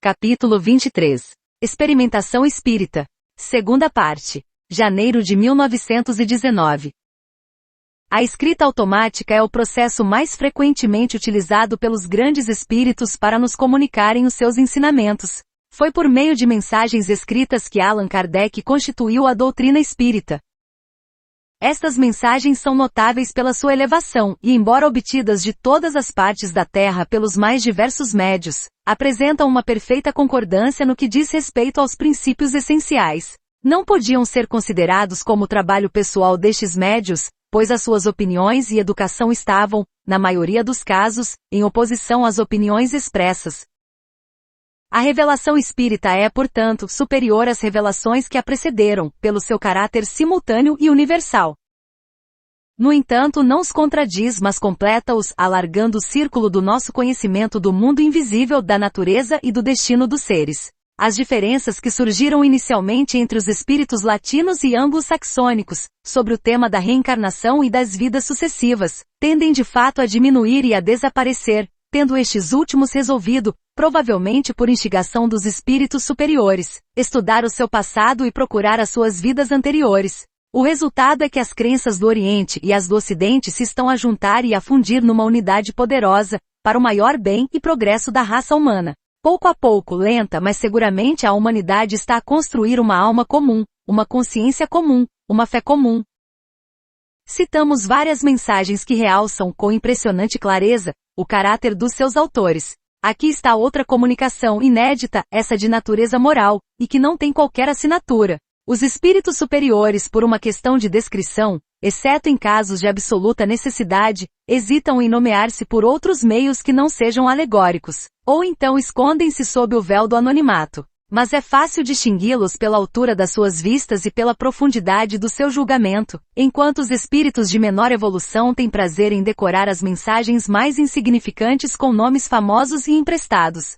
Capítulo 23. Experimentação espírita. Segunda parte. Janeiro de 1919. A escrita automática é o processo mais frequentemente utilizado pelos grandes espíritos para nos comunicarem os seus ensinamentos. Foi por meio de mensagens escritas que Allan Kardec constituiu a doutrina espírita. Estas mensagens são notáveis pela sua elevação, e embora obtidas de todas as partes da Terra pelos mais diversos médios, apresentam uma perfeita concordância no que diz respeito aos princípios essenciais. Não podiam ser considerados como trabalho pessoal destes médios, pois as suas opiniões e educação estavam, na maioria dos casos, em oposição às opiniões expressas. A revelação espírita é, portanto, superior às revelações que a precederam, pelo seu caráter simultâneo e universal. No entanto, não os contradiz, mas completa-os, alargando o círculo do nosso conhecimento do mundo invisível, da natureza e do destino dos seres. As diferenças que surgiram inicialmente entre os espíritos latinos e anglo-saxônicos, sobre o tema da reencarnação e das vidas sucessivas, tendem de fato a diminuir e a desaparecer, tendo estes últimos resolvido, provavelmente por instigação dos espíritos superiores, estudar o seu passado e procurar as suas vidas anteriores. O resultado é que as crenças do Oriente e as do Ocidente se estão a juntar e a fundir numa unidade poderosa, para o maior bem e progresso da raça humana. Pouco a pouco, lenta mas seguramente, a humanidade está a construir uma alma comum, uma consciência comum, uma fé comum. Citamos várias mensagens que realçam, com impressionante clareza, o caráter dos seus autores. Aqui está outra comunicação inédita, essa de natureza moral, e que não tem qualquer assinatura. Os espíritos superiores, por uma questão de descrição, exceto em casos de absoluta necessidade, hesitam em nomear-se por outros meios que não sejam alegóricos, ou então escondem-se sob o véu do anonimato. Mas é fácil distingui-los pela altura das suas vistas e pela profundidade do seu julgamento, enquanto os espíritos de menor evolução têm prazer em decorar as mensagens mais insignificantes com nomes famosos e emprestados.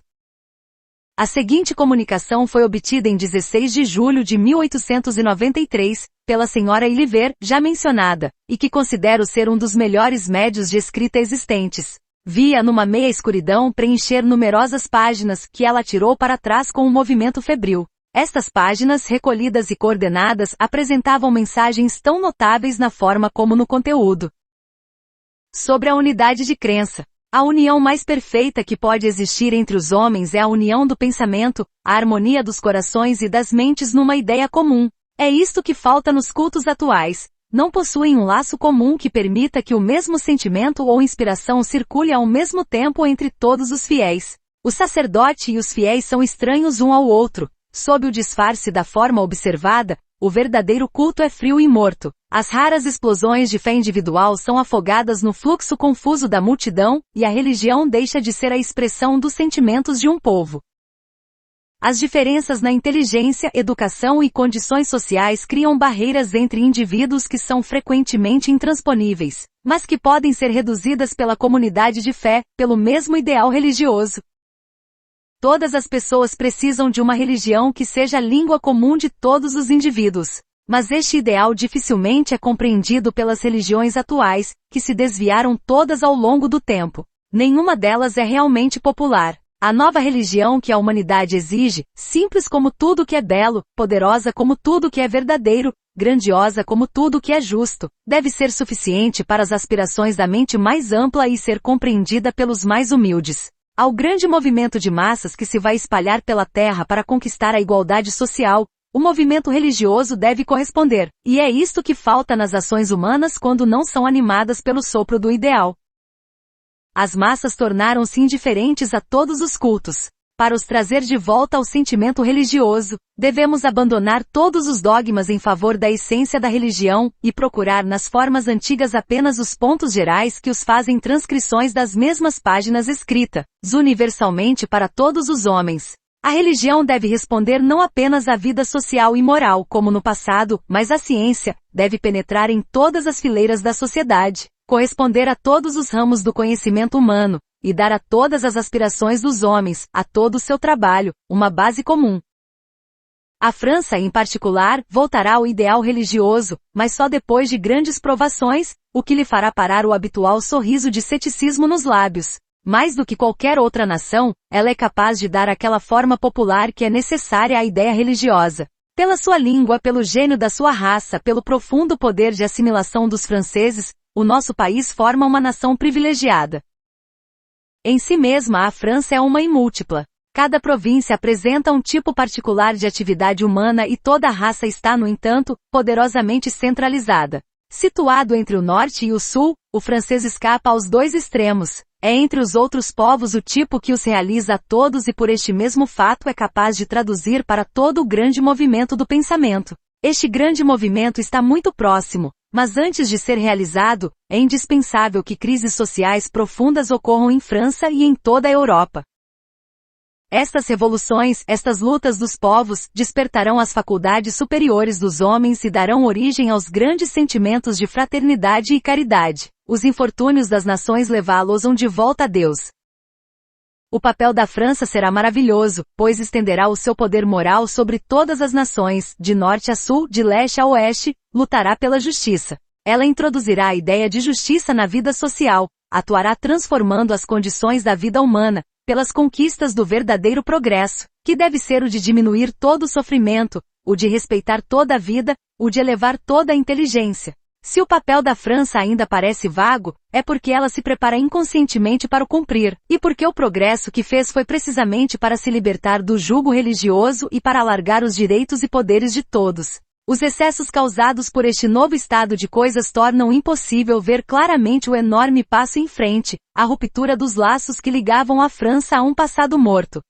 A seguinte comunicação foi obtida em 16 de julho de 1893, pela senhora Iliver, já mencionada, e que considero ser um dos melhores médios de escrita existentes. Via numa meia escuridão preencher numerosas páginas que ela tirou para trás com um movimento febril. Estas páginas, recolhidas e coordenadas, apresentavam mensagens tão notáveis na forma como no conteúdo. Sobre a unidade de crença. A união mais perfeita que pode existir entre os homens é a união do pensamento, a harmonia dos corações e das mentes numa ideia comum. É isto que falta nos cultos atuais. Não possuem um laço comum que permita que o mesmo sentimento ou inspiração circule ao mesmo tempo entre todos os fiéis. O sacerdote e os fiéis são estranhos um ao outro. Sob o disfarce da forma observada, o verdadeiro culto é frio e morto. As raras explosões de fé individual são afogadas no fluxo confuso da multidão, e a religião deixa de ser a expressão dos sentimentos de um povo. As diferenças na inteligência, educação e condições sociais criam barreiras entre indivíduos que são frequentemente intransponíveis, mas que podem ser reduzidas pela comunidade de fé, pelo mesmo ideal religioso. Todas as pessoas precisam de uma religião que seja a língua comum de todos os indivíduos. Mas este ideal dificilmente é compreendido pelas religiões atuais, que se desviaram todas ao longo do tempo. Nenhuma delas é realmente popular. A nova religião que a humanidade exige, simples como tudo que é belo, poderosa como tudo que é verdadeiro, grandiosa como tudo que é justo, deve ser suficiente para as aspirações da mente mais ampla e ser compreendida pelos mais humildes. Ao grande movimento de massas que se vai espalhar pela terra para conquistar a igualdade social, o movimento religioso deve corresponder, e é isto que falta nas ações humanas quando não são animadas pelo sopro do ideal. As massas tornaram-se indiferentes a todos os cultos. Para os trazer de volta ao sentimento religioso, devemos abandonar todos os dogmas em favor da essência da religião, e procurar nas formas antigas apenas os pontos gerais que os fazem transcrições das mesmas páginas escritas, universalmente para todos os homens. A religião deve responder não apenas à vida social e moral como no passado, mas à ciência, deve penetrar em todas as fileiras da sociedade, corresponder a todos os ramos do conhecimento humano, e dar a todas as aspirações dos homens, a todo o seu trabalho, uma base comum. A França, em particular, voltará ao ideal religioso, mas só depois de grandes provações, o que lhe fará parar o habitual sorriso de ceticismo nos lábios. Mais do que qualquer outra nação, ela é capaz de dar aquela forma popular que é necessária à ideia religiosa. Pela sua língua, pelo gênio da sua raça, pelo profundo poder de assimilação dos franceses, o nosso país forma uma nação privilegiada. Em si mesma, a França é uma e múltipla. Cada província apresenta um tipo particular de atividade humana e toda a raça está, no entanto, poderosamente centralizada. Situado entre o norte e o sul, o francês escapa aos dois extremos. É entre os outros povos o tipo que os realiza a todos e por este mesmo fato é capaz de traduzir para todo o grande movimento do pensamento. Este grande movimento está muito próximo, mas antes de ser realizado, é indispensável que crises sociais profundas ocorram em França e em toda a Europa. Estas revoluções, estas lutas dos povos, despertarão as faculdades superiores dos homens e darão origem aos grandes sentimentos de fraternidade e caridade. Os infortúnios das nações levá-los-ão de volta a Deus. O papel da França será maravilhoso, pois estenderá o seu poder moral sobre todas as nações, de norte a sul, de leste a oeste, lutará pela justiça. Ela introduzirá a ideia de justiça na vida social, atuará transformando as condições da vida humana, pelas conquistas do verdadeiro progresso, que deve ser o de diminuir todo o sofrimento, o de respeitar toda a vida, o de elevar toda a inteligência. Se o papel da França ainda parece vago, é porque ela se prepara inconscientemente para o cumprir, e porque o progresso que fez foi precisamente para se libertar do jugo religioso e para alargar os direitos e poderes de todos. Os excessos causados por este novo estado de coisas tornam impossível ver claramente o enorme passo em frente, a ruptura dos laços que ligavam a França a um passado morto.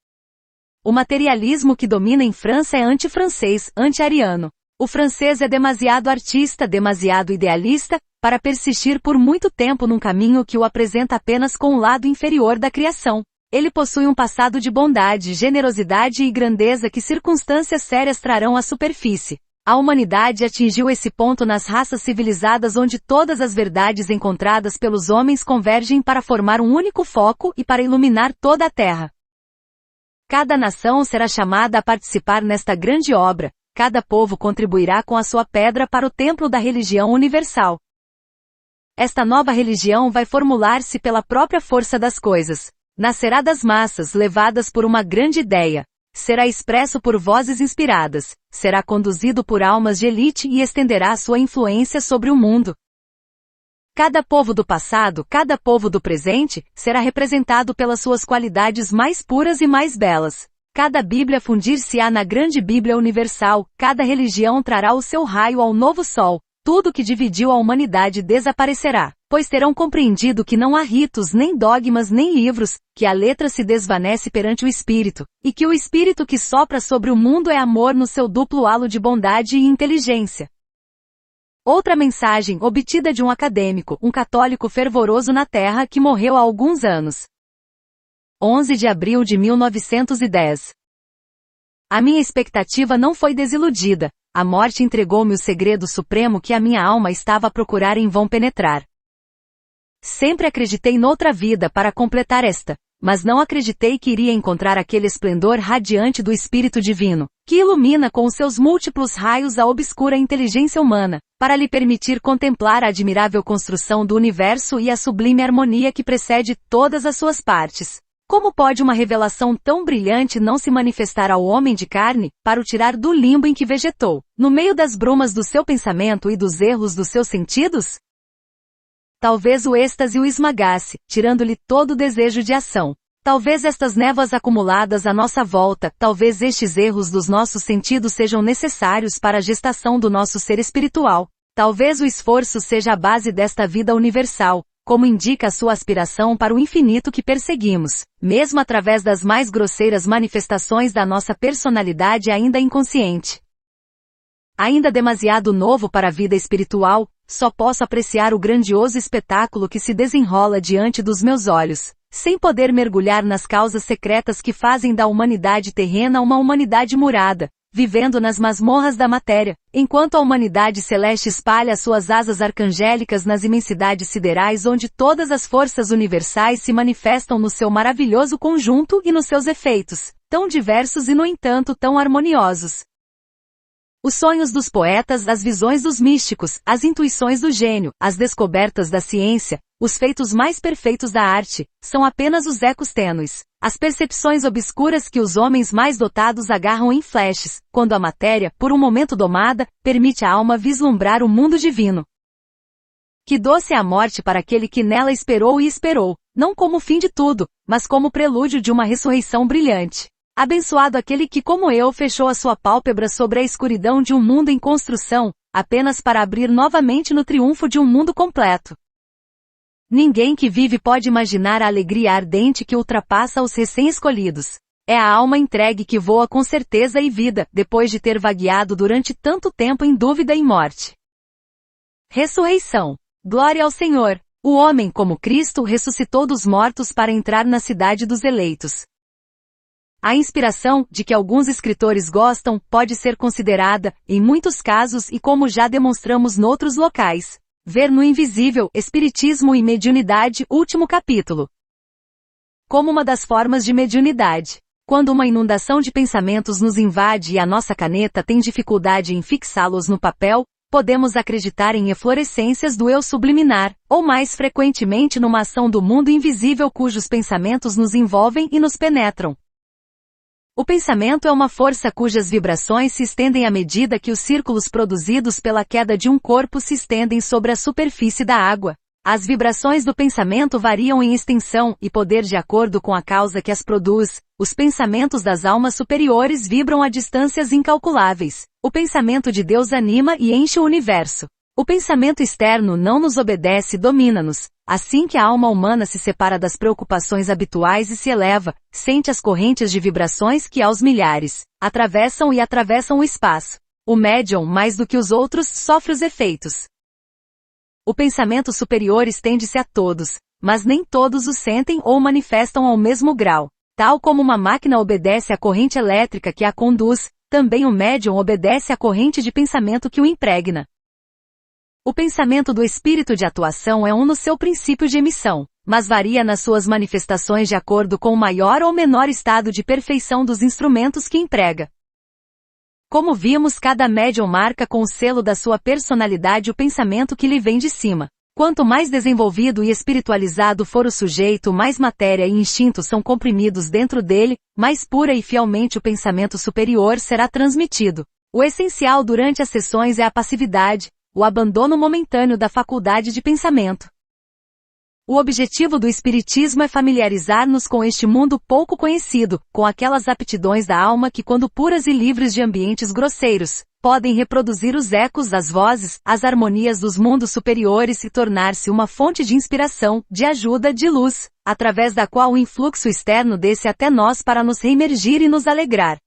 O materialismo que domina em França é anti-francês, anti-ariano. O francês é demasiado artista, demasiado idealista, para persistir por muito tempo num caminho que o apresenta apenas com o lado inferior da criação. Ele possui um passado de bondade, generosidade e grandeza que circunstâncias sérias trarão à superfície. A humanidade atingiu esse ponto nas raças civilizadas onde todas as verdades encontradas pelos homens convergem para formar um único foco e para iluminar toda a Terra. Cada nação será chamada a participar nesta grande obra, cada povo contribuirá com a sua pedra para o templo da religião universal. Esta nova religião vai formular-se pela própria força das coisas. Nascerá das massas, levadas por uma grande ideia. Será expresso por vozes inspiradas, será conduzido por almas de elite e estenderá sua influência sobre o mundo. Cada povo do passado, cada povo do presente, será representado pelas suas qualidades mais puras e mais belas. Cada Bíblia fundir-se-á na grande Bíblia universal, cada religião trará o seu raio ao novo sol. Tudo que dividiu a humanidade desaparecerá, pois terão compreendido que não há ritos, nem dogmas, nem livros, que a letra se desvanece perante o espírito, e que o espírito que sopra sobre o mundo é amor no seu duplo halo de bondade e inteligência. Outra mensagem, obtida de um acadêmico, um católico fervoroso na Terra que morreu há alguns anos. 11 de abril de 1910. A minha expectativa não foi desiludida. A morte entregou-me o segredo supremo que a minha alma estava a procurar em vão penetrar. Sempre acreditei noutra vida para completar esta, mas não acreditei que iria encontrar aquele esplendor radiante do Espírito Divino, que ilumina com os seus múltiplos raios a obscura inteligência humana, para lhe permitir contemplar a admirável construção do universo e a sublime harmonia que precede todas as suas partes. Como pode uma revelação tão brilhante não se manifestar ao homem de carne, para o tirar do limbo em que vegetou, no meio das brumas do seu pensamento e dos erros dos seus sentidos? Talvez o êxtase o esmagasse, tirando-lhe todo o desejo de ação. Talvez estas névoas acumuladas à nossa volta, talvez estes erros dos nossos sentidos sejam necessários para a gestação do nosso ser espiritual. Talvez o esforço seja a base desta vida universal, como indica a sua aspiração para o infinito que perseguimos, mesmo através das mais grosseiras manifestações da nossa personalidade ainda inconsciente. Ainda demasiado novo para a vida espiritual, só posso apreciar o grandioso espetáculo que se desenrola diante dos meus olhos, sem poder mergulhar nas causas secretas que fazem da humanidade terrena uma humanidade murada, vivendo nas masmorras da matéria, enquanto a humanidade celeste espalha suas asas arcangélicas nas imensidades siderais onde todas as forças universais se manifestam no seu maravilhoso conjunto e nos seus efeitos, tão diversos e no entanto tão harmoniosos. Os sonhos dos poetas, as visões dos místicos, as intuições do gênio, as descobertas da ciência, os feitos mais perfeitos da arte, são apenas os ecos tênues, as percepções obscuras que os homens mais dotados agarram em flashes, quando a matéria, por um momento domada, permite à alma vislumbrar o mundo divino. Que doce é a morte para aquele que nela esperou e esperou, não como o fim de tudo, mas como prelúdio de uma ressurreição brilhante. Abençoado aquele que, como eu, fechou a sua pálpebra sobre a escuridão de um mundo em construção, apenas para abrir novamente no triunfo de um mundo completo. Ninguém que vive pode imaginar a alegria ardente que ultrapassa os recém-escolhidos. É a alma entregue que voa com certeza e vida, depois de ter vagueado durante tanto tempo em dúvida e morte. Ressurreição. Glória ao Senhor! O homem, como Cristo, ressuscitou dos mortos para entrar na cidade dos eleitos. A inspiração, de que alguns escritores gostam, pode ser considerada, em muitos casos e como já demonstramos noutros locais, ver no Invisível, Espiritismo e Mediunidade, último capítulo, como uma das formas de mediunidade. Quando uma inundação de pensamentos nos invade e a nossa caneta tem dificuldade em fixá-los no papel, podemos acreditar em eflorescências do eu subliminar, ou mais frequentemente numa ação do mundo invisível cujos pensamentos nos envolvem e nos penetram. O pensamento é uma força cujas vibrações se estendem à medida que os círculos produzidos pela queda de um corpo se estendem sobre a superfície da água. As vibrações do pensamento variam em extensão e poder de acordo com a causa que as produz. Os pensamentos das almas superiores vibram a distâncias incalculáveis. O pensamento de Deus anima e enche o universo. O pensamento externo não nos obedece e domina-nos. Assim que a alma humana se separa das preocupações habituais e se eleva, sente as correntes de vibrações que aos milhares atravessam o espaço. O médium, mais do que os outros, sofre os efeitos. O pensamento superior estende-se a todos, mas nem todos o sentem ou manifestam ao mesmo grau. Tal como uma máquina obedece à corrente elétrica que a conduz, também o médium obedece à corrente de pensamento que o impregna. O pensamento do espírito de atuação é no seu princípio de emissão, mas varia nas suas manifestações de acordo com o maior ou menor estado de perfeição dos instrumentos que emprega. Como vimos, cada médium marca com o selo da sua personalidade o pensamento que lhe vem de cima. Quanto mais desenvolvido e espiritualizado for o sujeito, mais matéria e instinto são comprimidos dentro dele, mais pura e fielmente o pensamento superior será transmitido. O essencial durante as sessões é a passividade, o abandono momentâneo da faculdade de pensamento. O objetivo do Espiritismo é familiarizar-nos com este mundo pouco conhecido, com aquelas aptidões da alma que, quando puras e livres de ambientes grosseiros, podem reproduzir os ecos, as vozes, as harmonias dos mundos superiores e tornar-se uma fonte de inspiração, de ajuda, de luz, através da qual o influxo externo desce até nós para nos reimergir e nos alegrar.